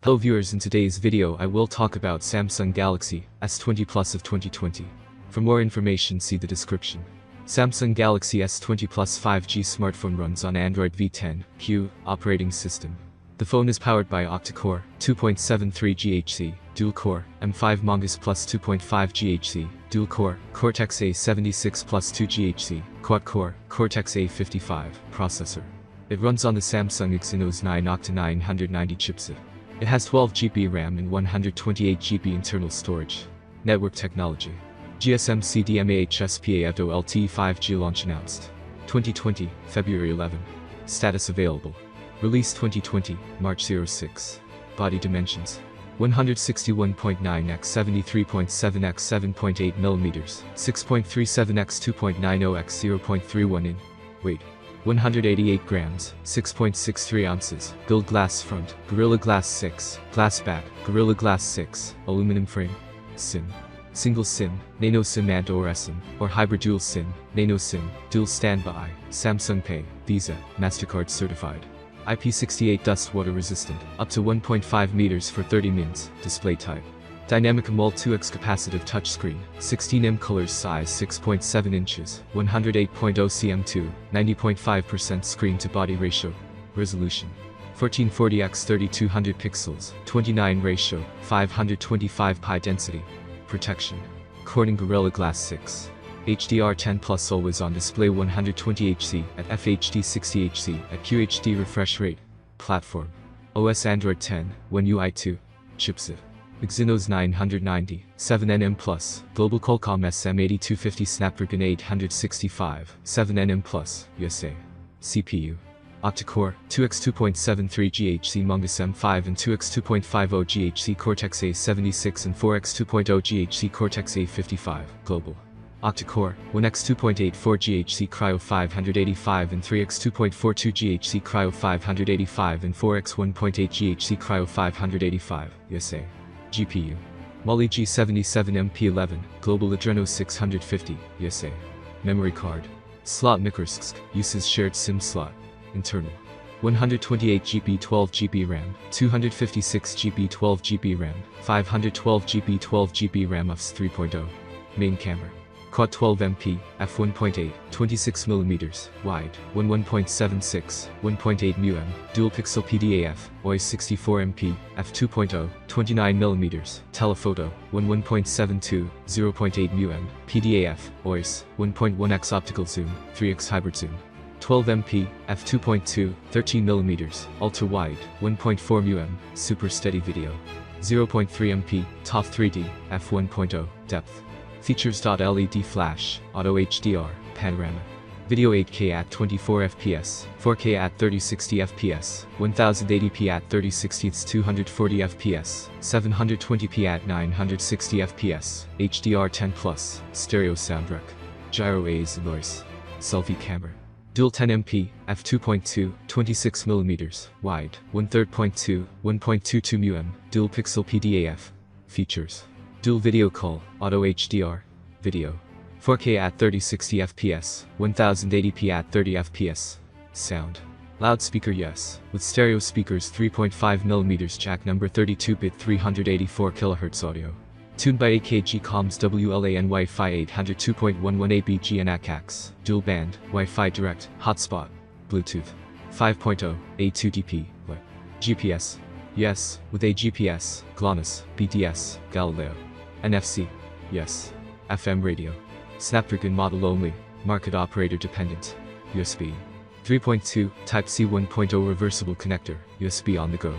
Hello viewers, in today's video I will talk about Samsung Galaxy S20 Plus of 2020. For more information see the description. Samsung Galaxy S20 Plus 5G smartphone runs on Android V10Q operating system. The phone is powered by octa-core 2.73 GHz, dual-core M5 Mongoose Plus 2.5 GHz, dual-core Cortex A76 Plus 2 GHz, quad-core Cortex A55 processor. It runs on the Samsung Exynos 9 chipset. It has 12GB RAM and 128GB internal storage. Network technology. GSM CDMA HSPA EVDO LTE 5G launch announced. 2020, February 11. Status available. Release 2020, March 06. Body dimensions. 161.9 x 73.7 x 7.8 mm, 6.37 x 2.90 x 0.31 in. Weight. 188 grams, 6.63 ounces, build glass front, Gorilla Glass 6, glass back, Gorilla Glass 6, aluminum frame. SIM. Single SIM, Nano SIM and/or eSIM, or hybrid dual SIM, Nano SIM, dual standby, Samsung Pay, Visa, MasterCard certified. IP68 dust water resistant, up to 1.5 meters for 30 mins, display type. Dynamic AMOLED 2x capacitive touchscreen, 16 colors size 6.7 inches, 108.0 cm2, 90.5% screen to body ratio. Resolution. 1440 x 3200 pixels, 29 ratio, 525 pi density. Protection. Corning Gorilla Glass 6. HDR10 Plus always on display 120Hz at FHD 60Hz at QHD refresh rate. Platform. OS Android 10, One UI 2. Chipset. Exynos 990, 7nm+, Global Qualcomm SM8250 Snapdragon 865, 7nm+, USA. CPU. Octa-core, 2x 2.73 GHz Mongoose M5 and 2x 2.50 GHz Cortex A76 and 4x 2.0 GHz Cortex A55, global. Octa-core, 1x 2.84 GHz Cryo 585 and 3x 2.42 GHz Cryo 585 and 4x 1.8 GHz Cryo 585, USA. GPU. Mali G77 MP11, Global Adreno 650, USA. Memory card. Slot Microsk, uses shared SIM slot. Internal. 128GB 12GB RAM, 256GB 12GB RAM, 512GB 12GB RAM UFS 3.0. Main camera. Quad 12MP, f1.8, 26mm, wide, 1.76, 1.8 μm, dual pixel PDAF, OIS 64MP, f2.0, 29mm, telephoto, 1.72, 0.8 μm, PDAF, OIS, 1.1x optical zoom, 3x hybrid zoom. 12MP, f2.2, 13mm, ultra-wide, 1.4 μm, super steady video. 0.3MP, TOF 3D, f1.0, depth. Features LED flash, auto HDR, panorama. Video 8K at 24 fps, 4K at 3060 fps, 1080p at 3060 240 fps, 720p at 960 fps, HDR10+, stereo soundtrack. Gyro A's noise. Selfie camera. Dual 10MP, f2.2, 26mm, wide, 1/3.2, 1.22 μm, dual pixel PDAF. Features. Dual video call, auto HDR, video. 4K at 3060 fps, 1080p at 30 fps. Sound. Loudspeaker yes, with stereo speakers 3.5mm jack number 32-bit 384 kHz audio. Tuned by AKG Comms WLAN Wi-Fi 800 2.11 ABG and ACAX, dual band, Wi-Fi direct, hotspot, Bluetooth. 5.0, A2DP, WEP. GPS. Yes, with a GPS, GLONASS, BTS, Galileo. NFC. Yes. FM radio. Snapdragon model only, market operator dependent. USB. 3.2, Type-C 1.0 reversible connector, USB on the go.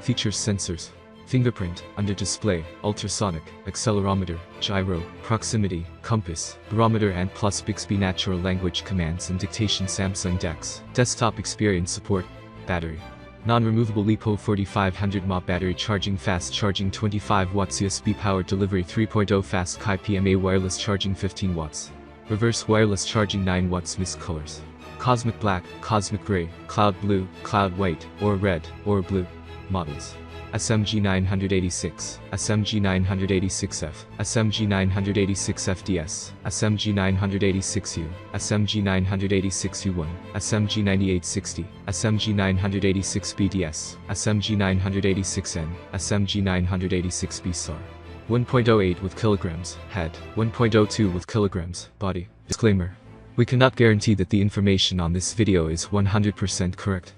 Features sensors. Fingerprint, under display, ultrasonic, accelerometer, gyro, proximity, compass, barometer and plus Bixby natural language commands and dictation Samsung DeX. Desktop experience support. Battery. Non-removable LiPo 4500 mAh battery charging fast charging 25 watts USB power delivery 3.0 fast Kai PMA wireless charging 15 watts. Reverse wireless charging 9 watts mist colors. Cosmic black, cosmic gray, cloud blue, cloud white, or red, or blue. Models. SMG 986, SMG 986F, SMG 986FDS, SMG 986U, SMG 986U1, SMG 9860, SMG 986BDS, SMG 986N, SMG 986B SAR. 1.08 with kilograms, head, 1.02 with kilograms, body. Disclaimer. We cannot guarantee that the information on this video is 100% correct.